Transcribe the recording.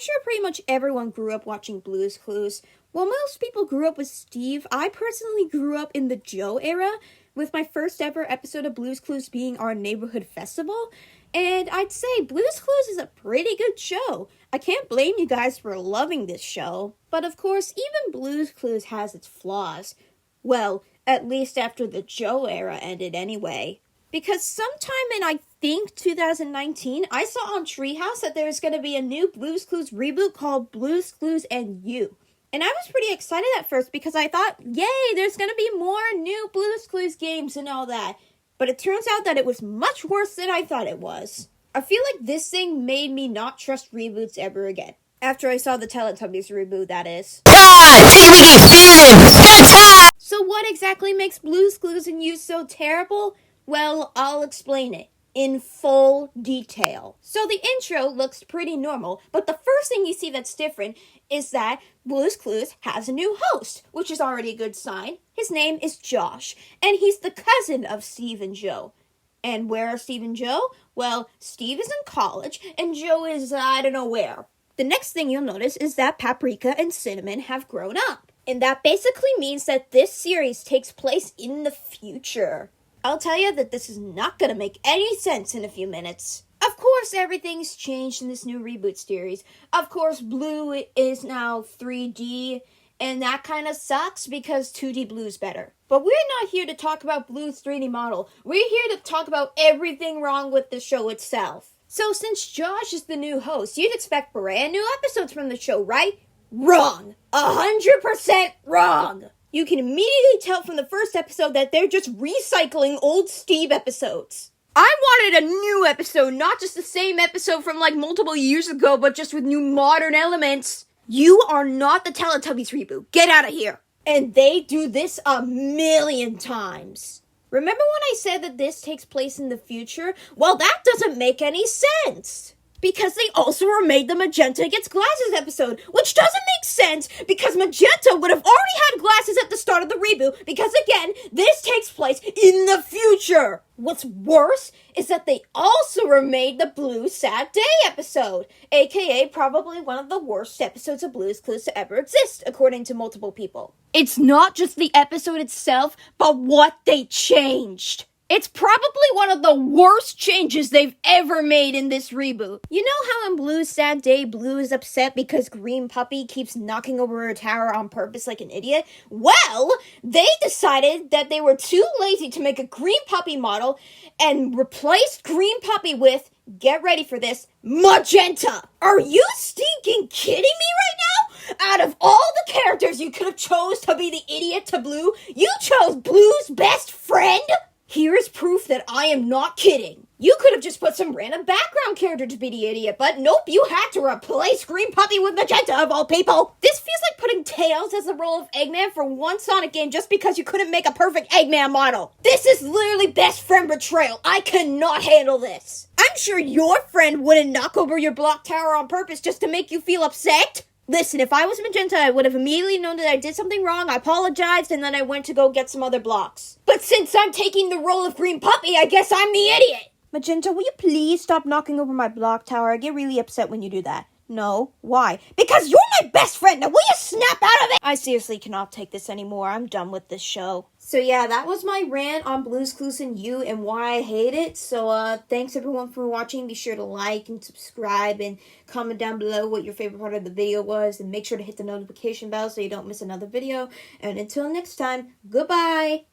sure pretty much everyone grew up watching Blue's Clues. While most people grew up with Steve, I personally grew up in the Joe era, with my first ever episode of Blue's Clues being our neighborhood festival. And I'd say Blue's Clues is a pretty good show. I can't blame you guys for loving this show. But of course, even Blue's Clues has its flaws. Well, at least after the Joe era ended anyway. Because sometime in, I think, 2019, I saw on Treehouse that there was going to be a new Blue's Clues reboot called Blue's Clues and You. And I was pretty excited at first because I thought, yay, there's going to be more new Blue's Clues games and all that. But it turns out that it was much worse than I thought it was. I feel like this thing made me not trust reboots ever again. After I saw the Teletubbies reboot, that is. So what exactly makes Blue's Clues and You so terrible? Well, I'll explain it in full detail. So the intro looks pretty normal, but the first thing you see that's different is that Blue's Clues has a new host, which is already a good sign. His name is Josh, and he's the cousin of Steve and Joe. And where are Steve and Joe? Well, Steve is in college, and Joe is, I don't know where. The next thing you'll notice is that Paprika and Cinnamon have grown up. And that basically means that this series takes place in the future. I'll tell you that this is not going to make any sense in a few minutes. Of course, everything's changed in this new reboot series. Of course, Blue is now 3D, and that kind of sucks because 2D Blue's better. But we're not here to talk about Blue's 3D model. We're here to talk about everything wrong with the show itself. So since Josh is the new host, you'd expect brand new episodes from the show, right? Wrong! 100% wrong! You can immediately tell from the first episode that they're just recycling old Steve episodes. I wanted a new episode, not just the same episode from like multiple years ago, but just with new modern elements. You are not the Teletubbies reboot. Get out of here. And they do this a million times. Remember when I said that this takes place in the future? Well, that doesn't make any sense. Because they also remade the Magenta Gets Glasses episode, which doesn't make sense because Magenta would have already had glasses at the start of the reboot because, again, this takes place in the future. What's worse is that they also remade the Blue Sad Day episode, aka probably one of the worst episodes of Blue's Clues to ever exist, according to multiple people. It's not just the episode itself, but what they changed. It's probably one of the worst changes they've ever made in this reboot. You know how in Blue's Sad Day, Blue is upset because Green Puppy keeps knocking over her tower on purpose like an idiot? Well, they decided that they were too lazy to make a Green Puppy model and replaced Green Puppy with, get ready for this, Magenta. Are you stinking kidding me right now? Out of all the characters you could have chose to be the idiot to Blue, you chose Blue's best friend? Here is proof that I am not kidding. You could have just put some random background character to be the idiot, but nope, you had to replace Green Puppy with Magenta of all people. This feels like putting Tails as the role of Eggman for one Sonic game just because you couldn't make a perfect Eggman model. This is literally best friend betrayal. I cannot handle this. I'm sure your friend wouldn't knock over your block tower on purpose just to make you feel upset. Listen, if I was Magenta, I would have immediately known that I did something wrong, I apologized, and then I went to go get some other blocks. But since I'm taking the role of Green Puppy, I guess I'm the idiot! Magenta, will you please stop knocking over my block tower? I get really upset when you do that. No. Why? Because you're my best friend! Now will you snap out of it? I seriously cannot take this anymore. I'm done with this show. So yeah, that was my rant on Blue's Clues and You and why I hate it. So thanks everyone for watching. Be sure to like and subscribe and comment down below what your favorite part of the video was. And make sure to hit the notification bell so you don't miss another video. And until next time, goodbye!